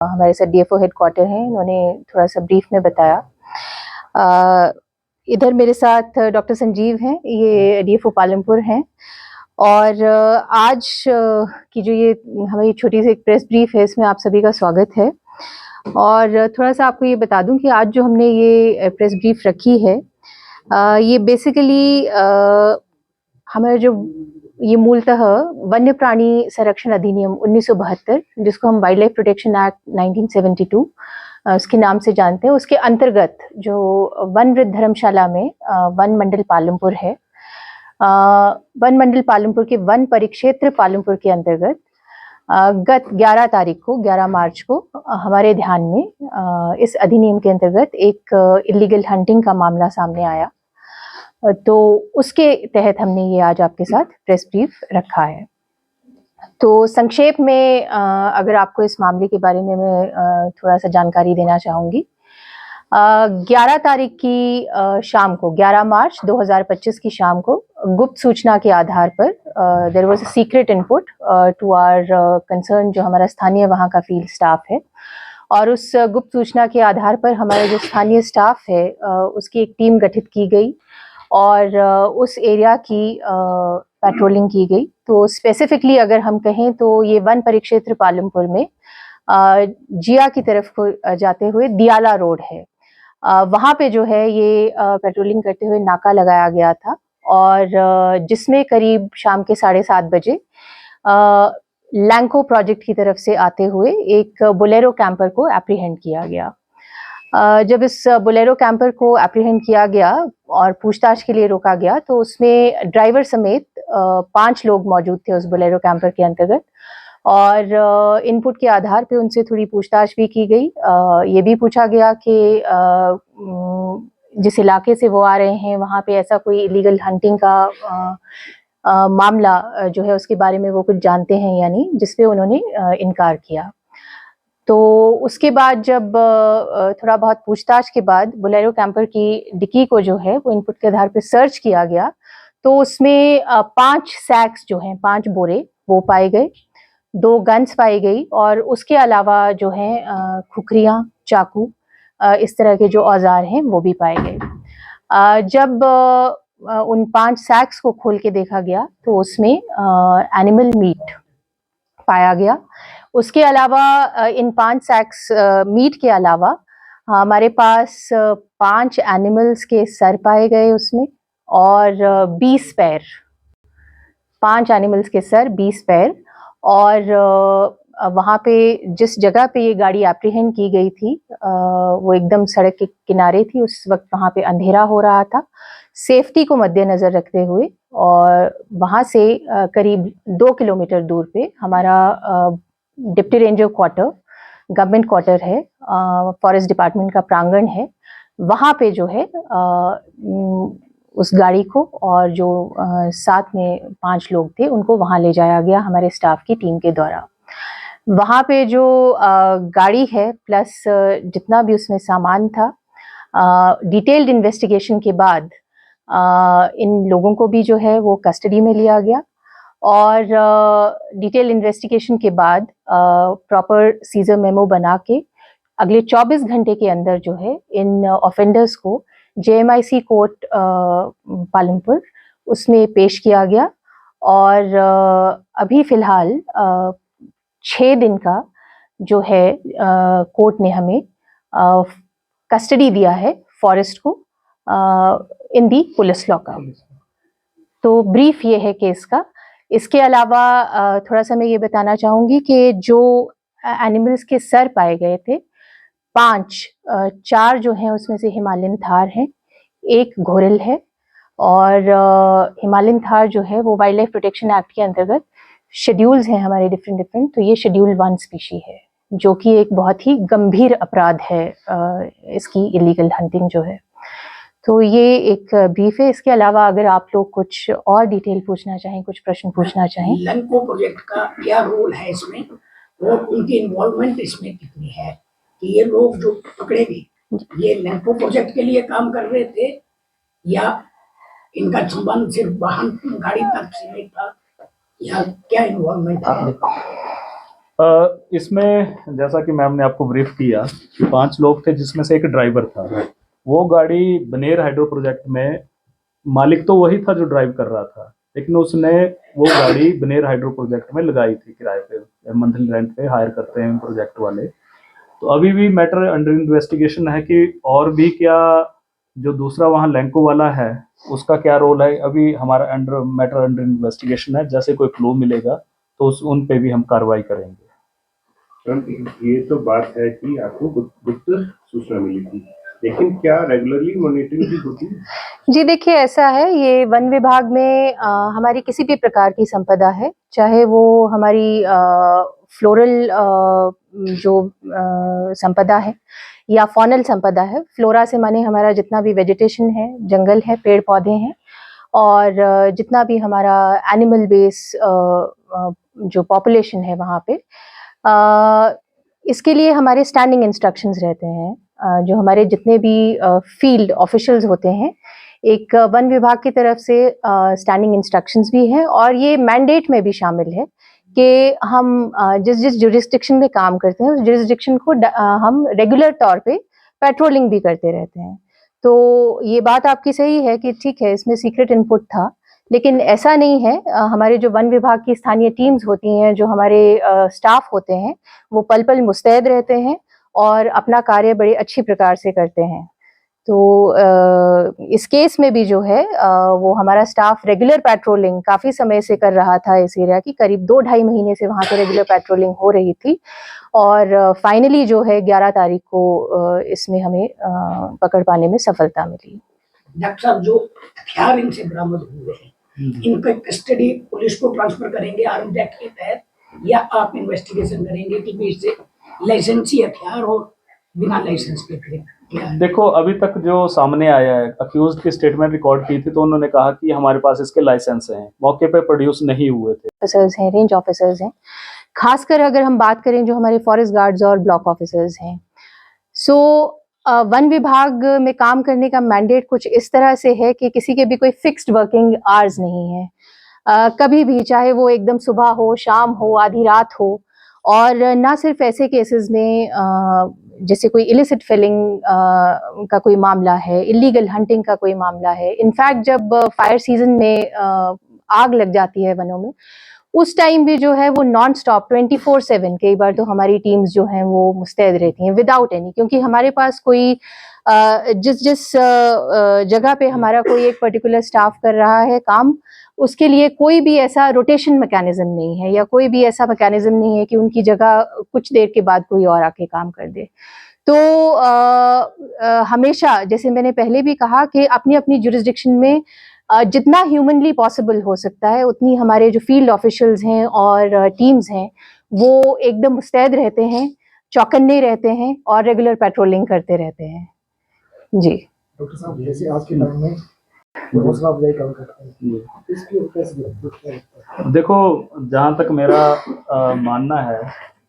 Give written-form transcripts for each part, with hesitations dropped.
हमारे साथ DFO headquarter हैं, इन्होंने थोड़ा सा ब्रीफ में बताया। इधर मेरे साथ डॉक्टर संजीव हैं, ये डीएफओ पालमपुर हैं। और आज की जो ये हमारी छोटी सी एक प्रेस ब्रीफ है, इसमें आप सभी का स्वागत है। और थोड़ा सा आपको ये बता दूं कि आज जो हमने ये प्रेस ब्रीफ रखी है, ये बेसिकली हमारा जो ये मूलतः वन्य प्राणी संरक्षण अधिनियम 1972, जिसको हम वाइल्ड लाइफ प्रोटेक्शन एक्ट 1972 उसके नाम से जानते हैं, उसके अंतर्गत जो वन वृद्ध धर्मशाला में वन मंडल पालमपुर है, वन मंडल पालमपुर के वन परिक्षेत्र पालमपुर के अंतर्गत गत 11 तारीख को 11 मार्च को हमारे ध्यान में इस अधिनियम के अंतर्गत एक इलीगल हंटिंग का मामला सामने आया। तो उसके तहत हमने ये आज आपके साथ प्रेस ब्रीफ रखा है। तो संक्षेप में अगर आपको इस मामले के बारे में मैं थोड़ा सा जानकारी देना चाहूँगी। 11 तारीख की शाम को, 11 मार्च 2025 की शाम को गुप्त सूचना के आधार पर there was a secret input to our concern, जो हमारा स्थानीय वहाँ का फील्ड स्टाफ है। और उस गुप्त सूचना के आधार पर हमारा जो स्थानीय स्टाफ है उसकी एक टीम गठित की गई और उस एरिया की पेट्रोलिंग की गई। तो स्पेसिफिकली अगर हम कहें तो ये वन परिक्षेत्र पालमपुर में जिया की तरफ को जाते हुए दियाला रोड है, वहाँ पे जो है ये पेट्रोलिंग करते हुए नाका लगाया गया था। और जिसमें करीब शाम के 7:30 बजे लैंको प्रोजेक्ट की तरफ से आते हुए एक बोलेरो कैंपर को एप्रीहेंड किया गया। जब इस बोलेरो कैंपर को एप्रीहेंड किया गया और पूछताछ के लिए रोका गया, तो उसमें ड्राइवर समेत 5 लोग मौजूद थे उस बोलेरो कैंपर के अंतर्गत। और इनपुट के आधार पे उनसे थोड़ी पूछताछ भी की गई। ये भी पूछा गया कि जिस इलाके से वो आ रहे हैं वहाँ पे ऐसा कोई इलीगल हंटिंग का मामला जो है उसके बारे में वो कुछ जानते हैं या नहीं, जिसपे उन्होंने इनकार किया। तो उसके बाद जब थोड़ा बहुत पूछताछ के बाद बोलेरो कैंपर की डिक्की को जो है वो इनपुट के आधार पर सर्च किया गया, तो उसमें 5 सैक्स जो हैं, 5 बोरे वो पाए गए, 2 गन्स पाई गई और उसके अलावा जो है खुखरियाँ, चाकू, इस तरह के जो औजार हैं वो भी पाए गए। जब उन 5 सैक्स को खोल के देखा गया तो उसमें एनिमल मीट पाया गया। उसके अलावा इन 5 सैक्स मीट के अलावा हमारे पास 5 एनिमल्स के सर पाए गए उसमें और 20 पैर, 5 एनिमल्स के सर, 20 पैर। और वहाँ पे जिस जगह पे ये गाड़ी एप्रीहेंड की गई थी वो एकदम सड़क के किनारे थी। उस वक्त वहाँ पे अंधेरा हो रहा था, सेफ्टी को मद्देनजर रखते हुए। और वहाँ से करीब 2 किलोमीटर दूर पे हमारा deputy ranger quarter, government quarter है, फॉरेस्ट डिपार्टमेंट का प्रांगण है। वहाँ पे जो है उस गाड़ी को और जो साथ में 5 लोग थे उनको वहाँ ले जाया गया हमारे स्टाफ की टीम के द्वारा। वहाँ पे जो गाड़ी है प्लस जितना भी उसमें सामान था, डिटेल्ड इन्वेस्टिगेशन के बाद इन लोगों को भी जो है वो कस्टडी में लिया गया। और डिटेल इन्वेस्टिगेशन के बाद प्रॉपर सीजर मेमो बना के अगले 24 घंटे के अंदर जो है इन ऑफेंडर्स को JMIC कोर्ट पालमपुर उसमें पेश किया गया। और अभी फिलहाल 6 दिन का जो है कोर्ट ने हमें कस्टडी दिया है फॉरेस्ट को इन दी पुलिस लॉकअप। तो ब्रीफ ये है केस का। इसके अलावा थोड़ा सा मैं ये बताना चाहूँगी कि जो एनिमल्स के सर पाए गए थे 5, 4 जो हैं उसमें से हिमालयन थार है, 1 घोरल है। और हिमालयन थार जो है वो वाइल्ड लाइफ प्रोटेक्शन एक्ट के अंतर्गत शेड्यूल्स हैं हमारे डिफरेंट। तो ये शेड्यूल 1 स्पीशी है, जो कि एक बहुत ही गंभीर अपराध है इसकी इलीगल हंटिंग जो है। तो ये एक ब्रीफ है। इसके अलावा अगर आप लोग कुछ और डिटेल पूछना चाहें, कुछ प्रश्न पूछना चाहें। लैंको प्रोजेक्ट का क्या रोल है इसमें और उनकी इन्वॉल्वमेंट इसमें कितनी है कि ये लोग जो पकड़े गए ये लैंको प्रोजेक्ट के लिए काम कर रहे थे या इनका संबंध सिर्फ वाहन गाड़ी तक सीमित था या क्या इन्वॉल्वमेंट है? इसमें जैसा कि मैम ने आपको ब्रीफ किया कि 5 लोग थे जिसमें से एक ड्राइवर था। वो गाड़ी बनेर हाइड्रो प्रोजेक्ट में मालिक तो वही था जो ड्राइव कर रहा था, लेकिन उसने वो गाड़ी बनेर हाइड्रो प्रोजेक्ट में लगाई थी किराए पे, मंथली रेंट पे हायर करते हैं प्रोजेक्ट वाले। तो अभी भी मैटर अंडर इन्वेस्टिगेशन है कि और भी क्या जो दूसरा वहाँ लैंको वाला है उसका क्या रोल है, अभी हमारा मैटर अंडर इन्वेस्टिगेशन है। जैसे कोई क्लू मिलेगा तो उन पे भी हम कार्रवाई करेंगे। ये तो बात है कि आपको गुप्त सूचना मिली थी, लेकिन क्या रेगुलरली मॉनिटरिंग भी होती है? जी देखिए, ऐसा है, ये वन विभाग में हमारी किसी भी प्रकार की संपदा है, चाहे वो हमारी फ्लोरल जो संपदा है या फॉनल संपदा है। फ्लोरा से माने हमारा जितना भी वेजिटेशन है, जंगल है, पेड़ पौधे हैं, और जितना भी हमारा एनिमल बेस जो पॉपुलेशन है वहाँ पे, इसके लिए हमारे स्टैंडिंग इंस्ट्रक्शंस रहते हैं। जो हमारे जितने भी फील्ड ऑफिशियल्स होते हैं, एक वन विभाग की तरफ से स्टैंडिंग इंस्ट्रक्शंस भी हैं, और ये मैंडेट में भी शामिल है कि हम जिस जिस जुरिस्डिक्शन में काम करते हैं उस जुरिस्डिक्शन को हम रेगुलर तौर पे पेट्रोलिंग भी करते रहते हैं। तो ये बात आपकी सही है कि ठीक है, इसमें सीक्रेट इनपुट था, लेकिन ऐसा नहीं है। हमारे जो वन विभाग की स्थानीय टीम्स होती हैं, जो हमारे स्टाफ होते हैं, वो पल पल मुस्तैद रहते हैं और अपना कार्य बड़ी अच्छी प्रकार से करते हैं। तो इस केस में भी जो है वो हमारा स्टाफ रेगुलर पेट्रोलिंग काफ़ी समय से कर रहा था इस एरिया की, करीब 2-2.5 महीने से वहाँ पे रेगुलर पेट्रोलिंग हो रही थी, और फाइनली जो है 11 तारीख को इसमें हमें पकड़ पाने में सफलता मिली। डॉक्टर साहब, जो हथियार इनसे बरामद हुए हैं, इन पे कस्टडी पुलिस को ट्रांसफर करेंगे आर्म्स एक्ट के तहत, या आप इन्वेस्टिगेशन करेंगे कि भी इससे लाइसेंसी हथियार और बिना लाइसेंस के थे? देखो, अभी तक जो सामने आया है, अक्यूज्ड की स्टेटमेंट रिकॉर्ड की थी तो उन्होंने कहा कि हमारे पास इसके लाइसेंस हैं, मौके पे प्रोड्यूस नहीं हुए थे। ऑफिसर्स हैं, रेंज ऑफिसर्स हैं, खासकर अगर हम बात करें जो हमारे फॉरेस्ट गार्ड्स और ब्लॉक ऑफिसर्स हैं। सो वन विभाग में काम करने का मैंडेट कुछ इस तरह से है कि किसी के भी कोई फिक्स्ड वर्किंग आवर्स नहीं है। कभी भी, चाहे वो एकदम सुबह हो, शाम हो, आधी रात हो, और ना सिर्फ ऐसे केसेस में जैसे कोई इलिसिट फिलिंग का कोई मामला है, इलीगल हंटिंग का कोई मामला है। इनफैक्ट जब फायर सीजन में आग लग जाती है वनों में, उस टाइम भी जो है वो नॉन स्टॉप 24/7 कई बार तो हमारी टीम्स जो हैं वो मुस्तैद रहती हैं विदाउट एनी, क्योंकि हमारे पास कोई जिस जिस जगह पे हमारा कोई एक पर्टिकुलर स्टाफ कर रहा है काम, उसके लिए कोई भी ऐसा रोटेशन मैकेनिज्म नहीं है, या कोई भी ऐसा मैकेनिज्म नहीं है कि उनकी जगह कुछ देर के बाद कोई और आके काम कर दे। तो हमेशा, जैसे मैंने पहले भी कहा, कि अपनी अपनी जुरिस्डिक्शन में जितना ह्यूमनली पॉसिबल हो सकता है उतनी हमारे जो फील्ड ऑफिशियल्स हैं और टीम्स हैं वो एकदम मुस्तैद रहते हैं, चौकन्ने रहते हैं और रेगुलर पेट्रोलिंग करते रहते हैं। जी डॉक्टर साहब, जैसे आज के टाइम में हौसला अफजाई काम करते हैं, इसकी कैसे? देखो, जहाँ तक मेरा मानना है,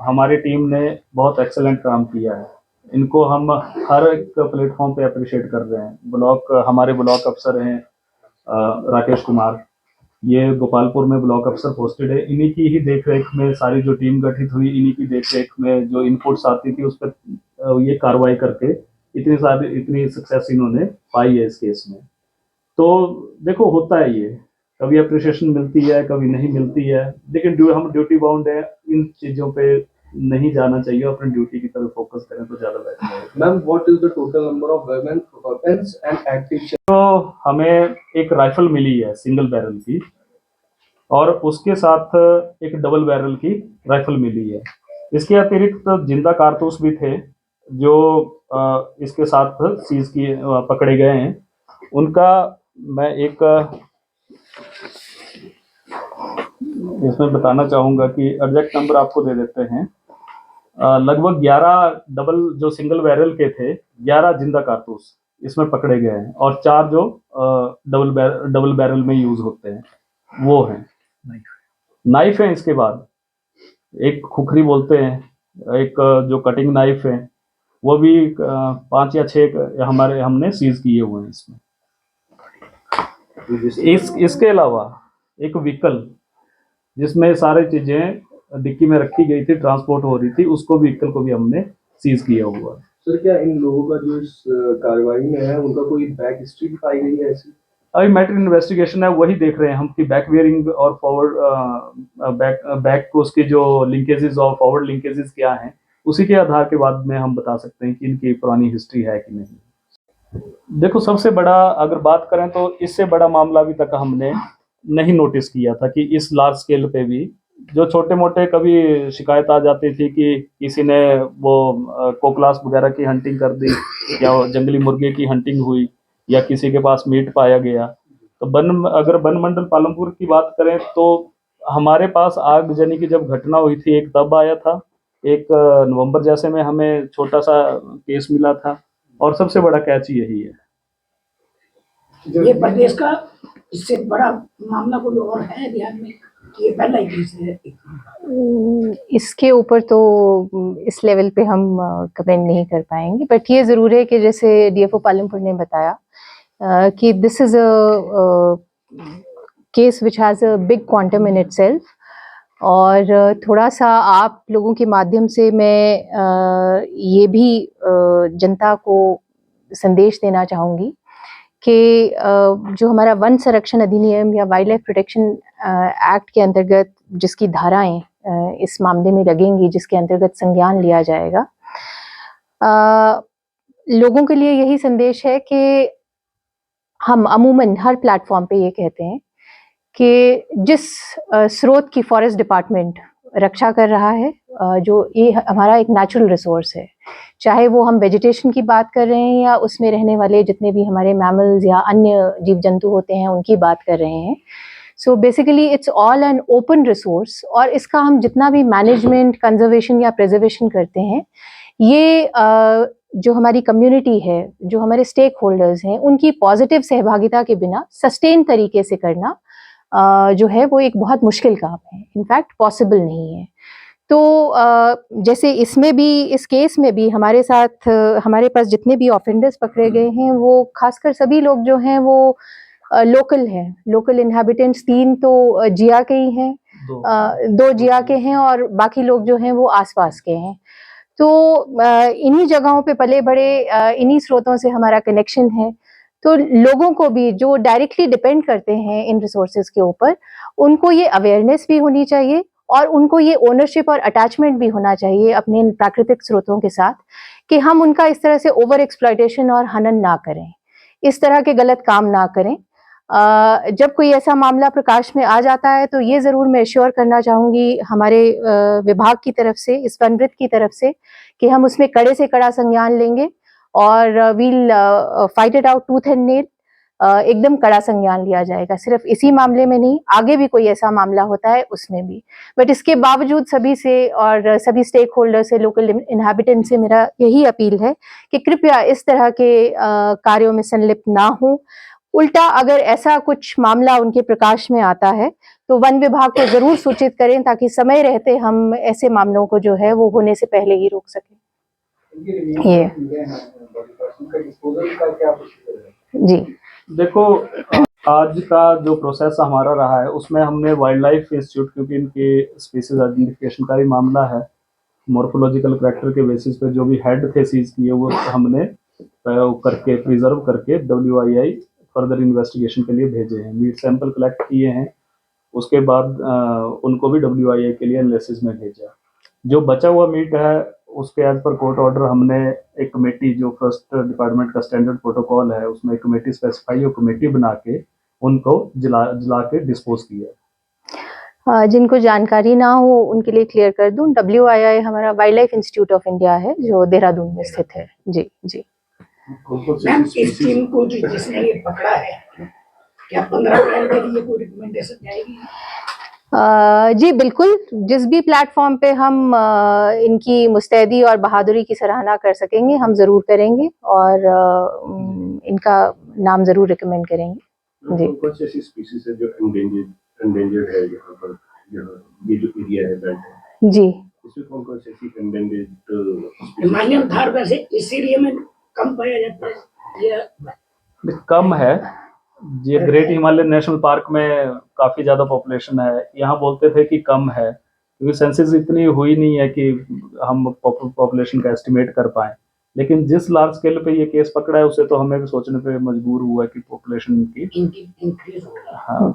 हमारी टीम ने बहुत एक्सेलेंट काम किया है। इनको हम हर एक प्लेटफॉर्म पे अप्रिशिएट कर रहे हैं। हमारे ब्लॉक अफसर हैं राकेश कुमार, ये गोपालपुर में ब्लॉक अफसर पोस्टेड है। इन्हीं की ही देखरेख में सारी जो टीम गठित हुई, इन्हीं की देखरेख में जो इनपुट्स आती थी उस पर ये कार्रवाई करके इतनी सक्सेस इन्होंने पाई है इस केस में। तो देखो, होता है ये, कभी अप्रिशिएशन मिलती है, कभी नहीं मिलती है, लेकिन हम ड्यूटी बाउंड है, इन चीज़ों पे नहीं जाना चाहिए, अपनी ड्यूटी की तरफ फोकस करें तो ज़्यादा बेहतर है। Ma'am, what is the total number of weapons and active? तो हमें एक राइफल मिली है सिंगल बैरल की, और उसके साथ एक डबल बैरल की राइफल मिली है। इसके अतिरिक्त जिंदा कारतूस भी थे जो इसके साथ सीज किए पकड़े गए हैं। उनका मैं एक इसमें बताना चाहूँगा कि एग्जैक्ट नंबर आपको दे देते हैं। लगभग 11 डबल जो सिंगल बैरल के थे, 11 जिंदा कारतूस इसमें पकड़े गए हैं, और 4 जो डबल बैरल में यूज होते हैं वो हैं। नाइफ है, इसके बाद एक खुखरी बोलते हैं, एक जो कटिंग नाइफ है, वो भी 5 या 6 हमने सीज किए हुए हैं इसमें। इसके अलावा एक व्हीकल जिसमें सारी चीजें डिक्की में रखी गई थी, ट्रांसपोर्ट हो रही थी, उसको व्हीकल को भी हमने सीज किया हुआ है। सर क्या इन लोगों का जो इस कार्रवाई में है उनका कोई बैक हिस्ट्री पाई गई है ऐसी? अभी मैटर इन्वेस्टिगेशन है, वही देख रहे हैं हम कि बैक वेयरिंग और फॉरवर्ड बैक को उसके जो लिंकेजेस और फॉरवर्ड लिंकेजेस क्या हैं, उसी के आधार के बाद में हम बता सकते हैं कि इनकी पुरानी हिस्ट्री है कि नहीं। देखो, सबसे बड़ा अगर बात करें तो इससे बड़ा मामला अभी तक हमने नहीं नोटिस किया था कि इस लार्ज स्केल पे भी जो छोटे मोटे कभी शिकायत आ जाती थी कि किसी ने वो कोकलास वगैरह की हंटिंग कर दी या जंगली मुर्गे की हंटिंग हुई या किसी के पास मीट पाया गया। तो अगर वन मंडल पालमपुर की बात करें तो हमारे पास आगजनी की जब घटना हुई थी, एक तब आया था, एक नवंबर जैसे में हमें छोटा सा केस मिला था, और सबसे बड़ा कैच यही है। ये प्रदेश का इससे बड़ा मामला कोई और है ध्यान में कि ये पहला ही केस है? इसके ऊपर तो इस लेवल पे हम कमेंट नहीं कर पाएंगे, बट ये ज़रूर है कि जैसे डीएफओ पालमपुर ने बताया कि this is a case which has a big quantum in itself, और थोड़ा सा आप लोगों के माध्यम से मैं ये भी जनता को संदेश देना चाहूँगी कि जो हमारा वन संरक्षण अधिनियम या वाइल्ड लाइफ प्रोटेक्शन एक्ट के अंतर्गत जिसकी धाराएं इस मामले में लगेंगी, जिसके अंतर्गत संज्ञान लिया जाएगा, लोगों के लिए यही संदेश है कि हम अमूमन हर प्लेटफॉर्म पे ये कहते हैं कि जिस स्रोत की फॉरेस्ट डिपार्टमेंट रक्षा कर रहा है, जो ये हमारा एक नेचुरल रिसोर्स है, चाहे वो हम वेजिटेशन की बात कर रहे हैं या उसमें रहने वाले जितने भी हमारे मैमल्स या अन्य जीव जंतु होते हैं उनकी बात कर रहे हैं। So basically it's all an open resource, और इसका हम जितना भी मैनेजमेंट, कंजर्वेशन या प्रिजर्वेशन करते हैं, ये जो हमारी कम्युनिटी है, जो हमारे स्टेक होल्डर्स हैं, उनकी पॉजिटिव सहभागिता के बिना सस्टेन तरीके से करना जो है वो एक बहुत मुश्किल काम है, इनफैक्ट पॉसिबल नहीं है। तो जैसे इसमें भी, इस केस में भी हमारे साथ हमारे पास जितने भी ऑफेंडर्स पकड़े गए हैं वो खासकर सभी लोग जो हैं वो लोकल हैं, लोकल इनहैबिटेंट्स। 3 तो जिया के ही हैं, 2 जिया के हैं और बाकी लोग जो हैं वो आसपास के हैं। तो इन्हीं जगहों पे पले बड़े, इन्हीं स्रोतों से हमारा कनेक्शन है। तो लोगों को भी जो डायरेक्टली डिपेंड करते हैं इन रिसोर्सेज के ऊपर, उनको ये अवेयरनेस भी होनी चाहिए और उनको ये ओनरशिप और अटैचमेंट भी होना चाहिए अपने इन प्राकृतिक स्रोतों के साथ, कि हम उनका इस तरह से ओवर एक्सप्लॉयटेशन और हनन ना करें, इस तरह के गलत काम ना करें। जब कोई ऐसा मामला प्रकाश में आ जाता है तो ये ज़रूर मैं एश्योर करना चाहूँगी हमारे विभाग की तरफ से, इस वनवृत्त की तरफ से, कि हम उसमें कड़े से कड़ा संज्ञान लेंगे और we'll fight it out tooth and nail. एकदम कड़ा संज्ञान लिया जाएगा, सिर्फ इसी मामले में नहीं, आगे भी कोई ऐसा मामला होता है उसमें भी। बट इसके बावजूद सभी से और सभी स्टेक होल्डर से, लोकल इनहैबिटेंट से मेरा यही अपील है कि कृपया इस तरह के कार्यों में संलिप्त ना हो। उल्टा अगर ऐसा कुछ मामला उनके प्रकाश में आता है तो वन विभाग को जरूर सूचित करें, ताकि समय रहते हम ऐसे मामलों को जो है वो होने से पहले ही रोक सकें। ये जी, देखो, आज का जो प्रोसेस हमारा रहा है उसमें हमने वाइल्ड लाइफ इंस्टीट्यूट, क्योंकि इनके स्पीसीज आइडेंटिफिकेशन का ही मामला है, मॉर्फोलॉजिकल करैक्टर के बेसिस पे जो भी हेड थे सीज किए वो हमने करके प्रिजर्व करके WII फर्दर इन्वेस्टिगेशन के लिए भेजे हैं। मीट सैंपल कलेक्ट किए हैं, उसके बाद उनको भी WII के लिए एनालिसिस में भेजा। जो बचा हुआ मीट है उसके एज पर कोर्ट ऑर्डर हमने एक कमेटी, जो फर्स्ट डिपार्टमेंट का स्टैंडर्ड प्रोटोकॉल है उसमें एक कमेटी स्पेसिफाई और कमेटी बना के उनको जला के डिस्पोज किया। जिनको जानकारी ना हो उनके लिए क्लियर कर दूं, WII हमारा wild life institute of India है जो देहरादून में स्थित है। जी जी। मैम, इस टीम को जिसने ये पकड़ा है, क्या 15 अप्रैल के लिए कोई रिकमेंडेशन जाएगी? जी बिल्कुल, जिस भी प्लेटफॉर्म पे हम इनकी मुस्तैदी और बहादुरी की सराहना कर सकेंगे हम ज़रूर करेंगे और इनका नाम ज़रूर रिकमेंड करेंगे। जी, कौन सी ऐसी स्पीशीज है जो एंडेंजर्ड है यहाँ पर, ये जो एरिया है बेल्ट है, जी, इसमें कौन सी ऐसी एंडेंजर्ड मान्य धार वैसे इस एरिया में कम पाया जाता है या कम है? ये ग्रेट हिमालयन नेशनल पार्क में काफ़ी ज़्यादा पॉपुलेशन है, यहाँ बोलते थे कि कम है, क्योंकि सेंसस इतनी हुई नहीं है कि हम पॉपुलेशन का एस्टिमेट कर पाए। लेकिन जिस लार्ज स्केल पे ये केस पकड़ा है, उससे तो हमें भी सोचने पे मजबूर हुआ कि पॉपुलेशन की इंक्रीज हो रहा है। हाँ